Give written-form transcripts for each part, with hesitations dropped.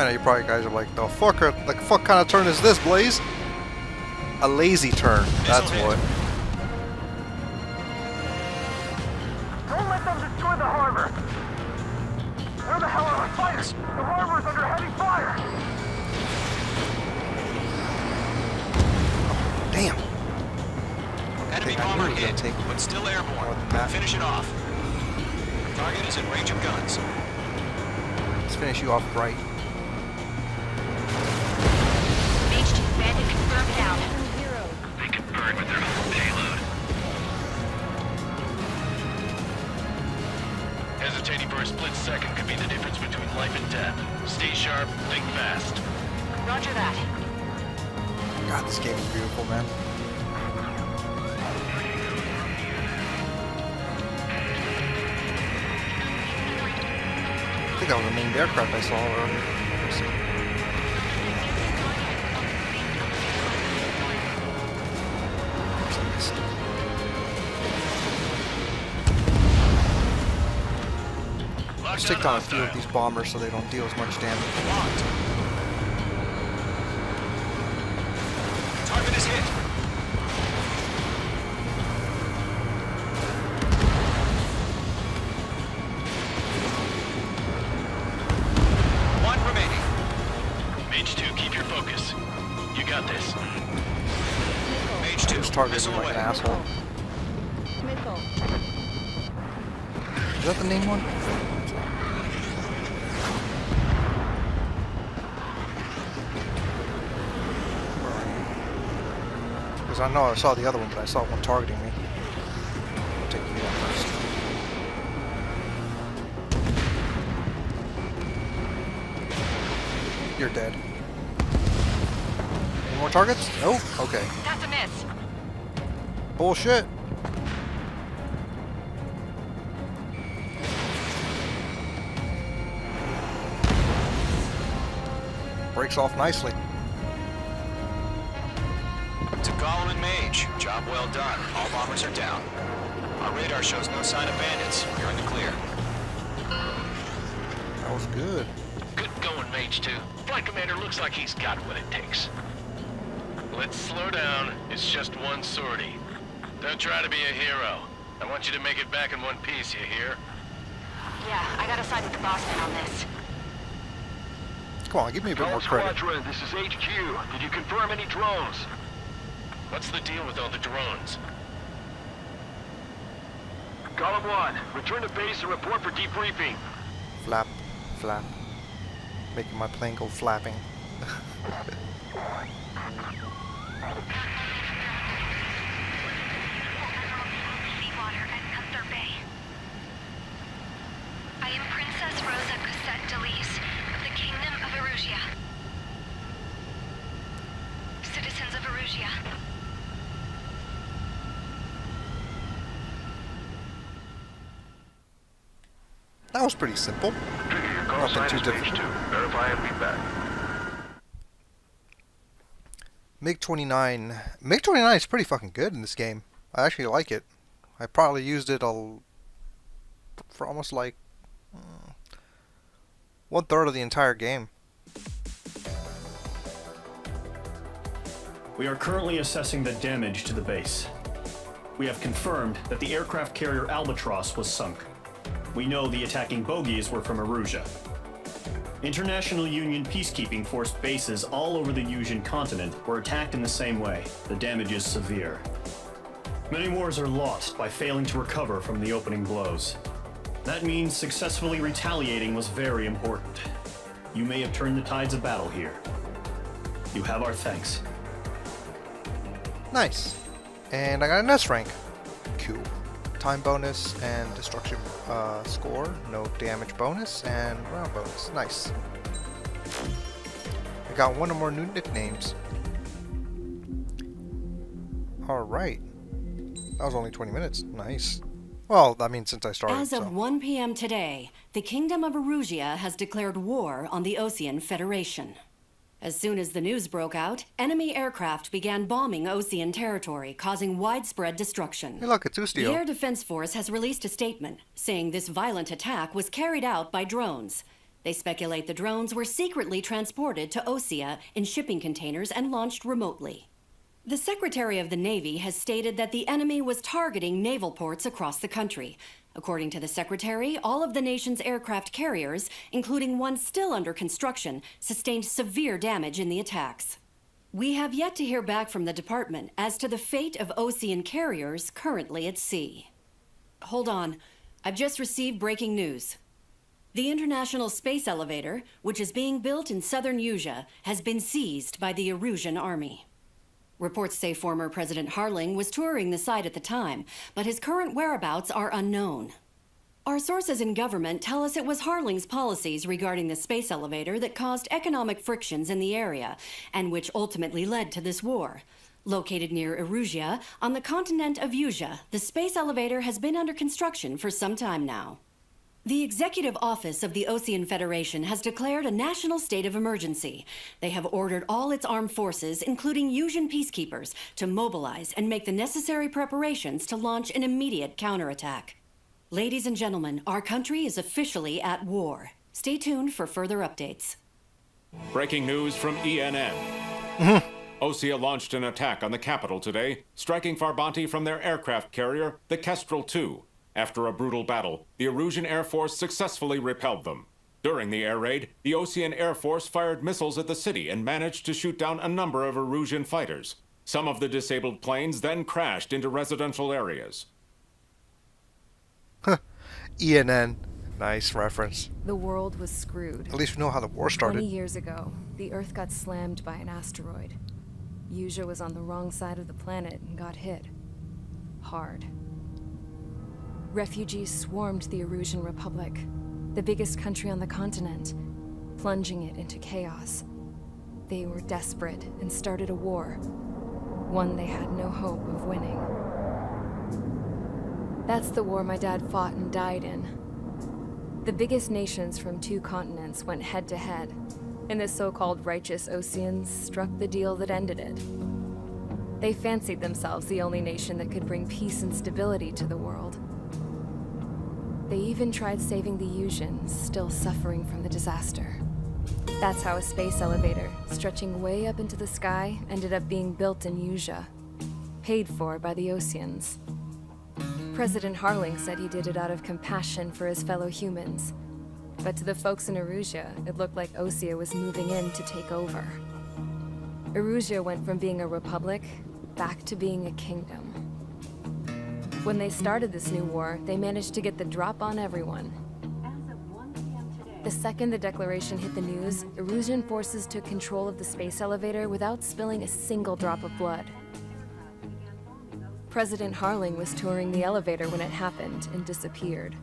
I know you probably guys are like, the fuck kind of turn is this, Blaze? A lazy turn, that's what. Don't let them destroy the harbor! Where the hell are our fighters? The harbor's under heavy fire! Damn. Enemy bomber hit, but still airborne. Finish it off. Target is in range of guns. Let's finish you off right. H2 bandit confirmed down. They can burn with their own payload. Hesitating for a split second could be the difference between life and death. Stay sharp, think fast. Roger that. God, this game is beautiful, man. I think that was a named aircraft I saw earlier. Let's take down a few of these bombers so they don't deal as much damage. Target is hit. One remaining. H2, keep your focus. You got this. Mage 2, Just targeting missile like away. an asshole. Is that the name one? Because I know I saw the other one, but I saw one targeting me. I'll take you out first. You're dead. Any more targets? Nope. Okay. That's a miss. Bullshit. Breaks off nicely. To Gollum and Mage, job well done. All bombers are down. Our radar shows no sign of bandits. You're in the clear. That was good. Good going, Mage 2. Flight commander looks like he's got what it takes. Let's slow down. It's just one sortie. Don't try to be a hero. I want you to make it back in one piece, you hear? Yeah, I gotta side with the boss man on this. Come on, give me a bit more credit. Squadron, this is HQ. Did you confirm any drones? What's the deal with all the drones? Column 1, return to base and report for debriefing. Flap, flap. Making my plane go flapping. Seawater at Gunther Bay. I am Princess Rosa Cosette Delise of the Kingdom of Erusia. Citizens of Erusia. That was pretty simple. Nothing too difficult. Verify and be back. MiG-29. MiG-29 is pretty fucking good in this game. I actually like it. I probably used it for almost like 1/3 of the entire game. We are currently assessing the damage to the base. We have confirmed that the aircraft carrier Albatross was sunk. We know the attacking bogies were from Erusia. International Union peacekeeping force bases all over the Eusian continent were attacked in the same way. The damage is severe. Many wars are lost by failing to recover from the opening blows. That means successfully retaliating was very important. You may have turned the tides of battle here. You have our thanks. Nice. And I got an S rank. Cool. Time bonus and destruction score. No damage bonus and round bonus. Nice. I got one or more new nicknames. Alright. That was only 20 minutes. Nice. Well, I mean, since I started. As of 1 p.m. today, the Kingdom of Erusia has declared war on the Osean Federation. As soon as the news broke out, enemy aircraft began bombing Osean territory, causing widespread destruction. Hey, look, it's The Ustio. Air Defense Force has released a statement saying this violent attack was carried out by drones. They speculate the drones were secretly transported to Osea in shipping containers and launched remotely. The Secretary of the Navy has stated that the enemy was targeting naval ports across the country. According to the Secretary, all of the nation's aircraft carriers, including one still under construction, sustained severe damage in the attacks. We have yet to hear back from the department as to the fate of Osean carriers currently at sea. Hold on. I've just received breaking news. The International Space Elevator, which is being built in southern Usea, has been seized by the Erusian army. Reports say former President Harling was touring the site at the time, but his current whereabouts are unknown. Our sources in government tell us it was Harling's policies regarding the space elevator that caused economic frictions in the area, and which ultimately led to this war. Located near Erusia, on the continent of Usea, the space elevator has been under construction for some time now. The Executive Office of the Osean Federation has declared a national state of emergency. They have ordered all its armed forces, including Usian peacekeepers, to mobilize and make the necessary preparations to launch an immediate counterattack. Ladies and gentlemen, our country is officially at war. Stay tuned for further updates. Breaking news from ENN. Osea launched an attack on the capital today, striking Farbanti from their aircraft carrier, the Kestrel II. After a brutal battle, the Erusian Air Force successfully repelled them. During the air raid, the Osean Air Force fired missiles at the city and managed to shoot down a number of Erusian fighters. Some of the disabled planes then crashed into residential areas. ENN. Nice reference. The world was screwed. At least we know how the war 20 started. years ago, the Earth got slammed by an asteroid. Usea was on the wrong side of the planet and got hit. Hard. Refugees swarmed the Erusian Republic, the biggest country on the continent, plunging it into chaos. They were desperate and started a war, one they had no hope of winning. That's the war my dad fought and died in. The biggest nations from 2 continents went head-to-head, and the so-called righteous Oseans struck the deal that ended it. They fancied themselves the only nation that could bring peace and stability to the world. They even tried saving the Usians, still suffering from the disaster. That's how a space elevator, stretching way up into the sky, ended up being built in Usea, paid for by the Oseans. President Harling said he did it out of compassion for his fellow humans. But to the folks in Erusia, it looked like Osea was moving in to take over. Erusia went from being a republic back to being a kingdom. When they started this new war, they managed to get the drop on everyone. The second the declaration hit the news, Erusian forces took control of the space elevator without spilling a single drop of blood. President Harling was touring the elevator when it happened and disappeared.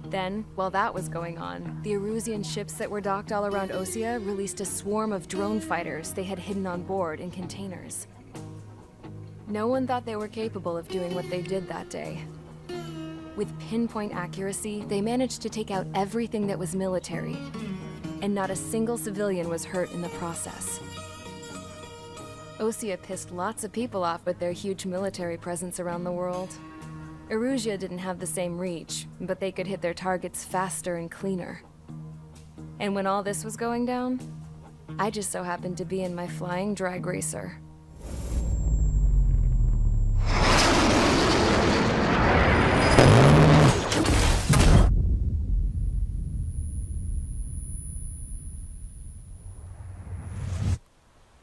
Then, while that was going on, the Erusian ships that were docked all around Osea released a swarm of drone fighters they had hidden on board in containers. No one thought they were capable of doing what they did that day. With pinpoint accuracy, they managed to take out everything that was military, and not a single civilian was hurt in the process. Osea pissed lots of people off with their huge military presence around the world. Erusia didn't have the same reach, but they could hit their targets faster and cleaner. And when all this was going down, I just so happened to be in my flying drag racer.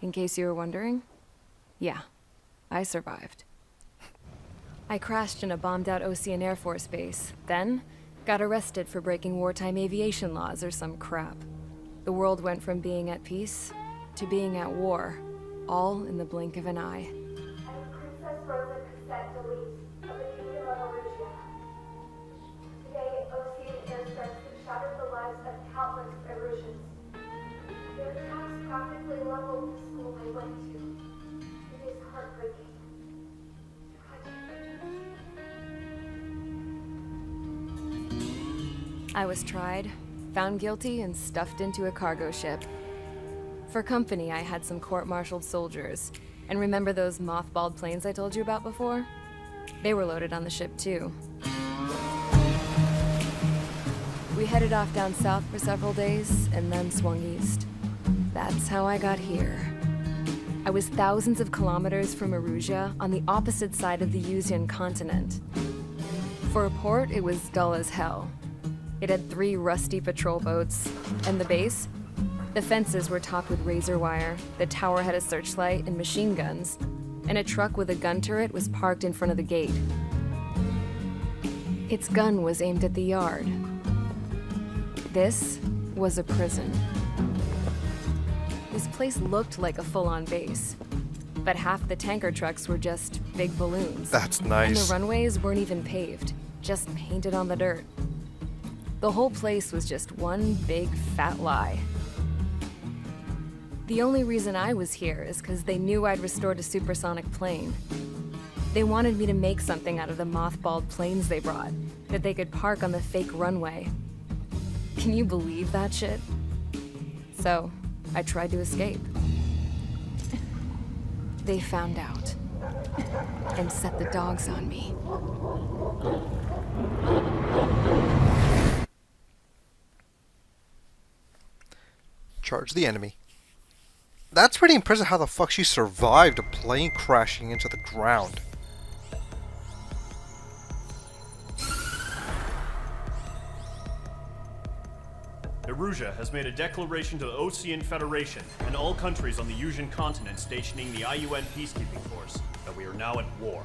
In case you were wondering, yeah, I survived. I crashed in a bombed-out Osean Air Force base, then got arrested for breaking wartime aviation laws or some crap. The world went from being at peace to being at war, all in the blink of an eye. Princess Rosa Cassette Delise of the Kingdom of Erusia. Today, Osean airstrikes have shattered the lives of countless Erusians. Their attacks practically leveled the school they went to. It is heartbreaking. I was tried, found guilty, and stuffed into a cargo ship. For company, I had some court-martialed soldiers. And remember those mothballed planes I told you about before? They were loaded on the ship, too. We headed off down south for several days, and then swung east. That's how I got here. I was thousands of kilometers from Erusia, on the opposite side of the Usian continent. For a port, it was dull as hell. It had 3 rusty patrol boats, and the base? The fences were topped with razor wire, the tower had a searchlight and machine guns, and a truck with a gun turret was parked in front of the gate. Its gun was aimed at the yard. This was a prison. This place looked like a full-on base, but half the tanker trucks were just big balloons. That's And nice. the runways weren't even paved, just painted on the dirt. The whole place was just one big fat lie. The only reason I was here is because they knew I'd restored a supersonic plane. They wanted me to make something out of the mothballed planes they brought, that they could park on the fake runway. Can you believe that shit? So, I tried to escape. They found out, and set the dogs on me. Charge the enemy. That's pretty impressive how the fuck she survived a plane crashing into the ground. Erusia has made a declaration to the Ocean Federation and all countries on the Usian continent stationing the IUN peacekeeping force that we are now at war.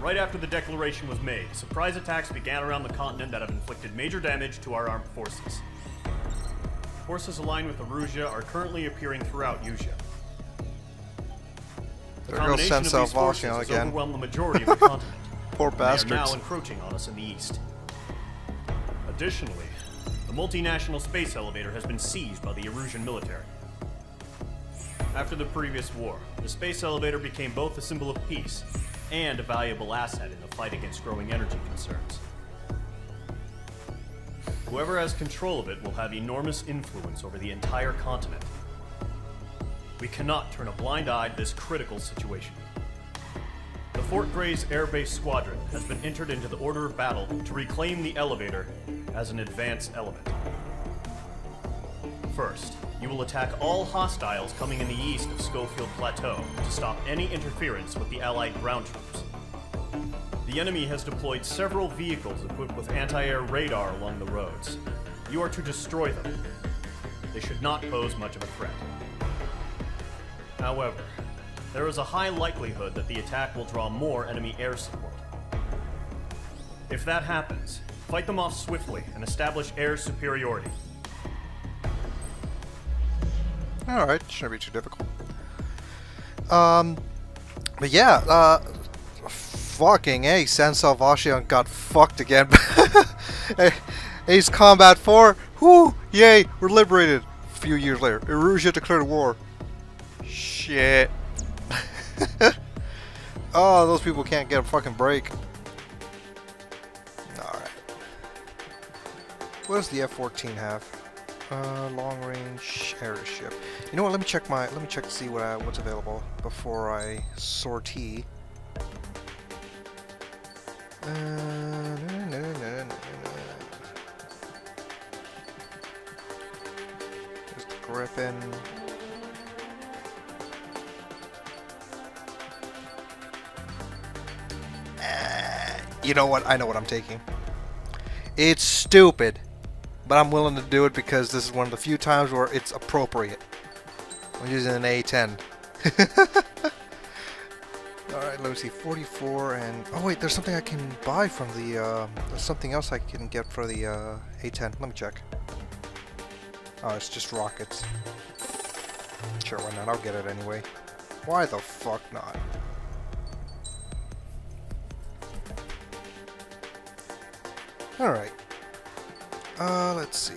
Right after the declaration was made, surprise attacks began around the continent that have inflicted major damage to our armed forces. Forces aligned with Erusia are currently appearing throughout Usia. The There goes combination of Sensei these forces Vashon has again. overwhelmed the majority of the continent. Poor They are now bastards. encroaching on us in the east. Additionally, the multinational space elevator has been seized by the Erusian military. After the previous war, the space elevator became both a symbol of peace and a valuable asset in the fight against growing energy concerns. Whoever has control of it will have enormous influence over the entire continent. We cannot turn a blind eye to this critical situation. The Fort Gray's Air Base Squadron has been entered into the order of battle to reclaim the elevator as an advanced element. First, you will attack all hostiles coming in the east of Schofield Plateau to stop any interference with the Allied ground troops. The enemy has deployed several vehicles equipped with anti-air radar along the roads. You are to destroy them. They should not pose much of a threat. However, there is a high likelihood that the attack will draw more enemy air support. If that happens, fight them off swiftly and establish air superiority. Alright, shouldn't be too difficult. But yeah, fucking A, Sensei Vashon got fucked again. Ace Combat 4, whoo, yay, we're liberated. A few years later, Erusia declared war. Shit. Oh, those people can't get a fucking break. Alright. What does the F-14 have? Long range airship. You know what? Let me check to see what's available before I sortie. There's the Griffin. You know what? I know what I'm taking. It's stupid. But I'm willing to do it because this is one of the few times where it's appropriate. I'm using an A10. Alright, let me see. 44 and... Oh wait, there's something I can buy from the... There's something else I can get for the A10. Let me check. Oh, it's just rockets. Sure, why not? I'll get it anyway. Why the fuck not? Alright. Let's see.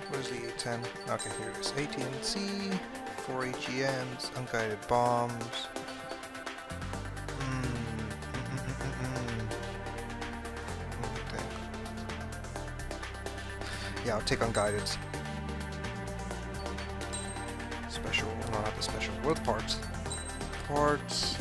Where's the A10? Okay, here it is. AT&C, 4 AGMs, unguided bombs. Okay. Yeah, I'll take unguided. Special, no, not the special. What are the parts? Parts.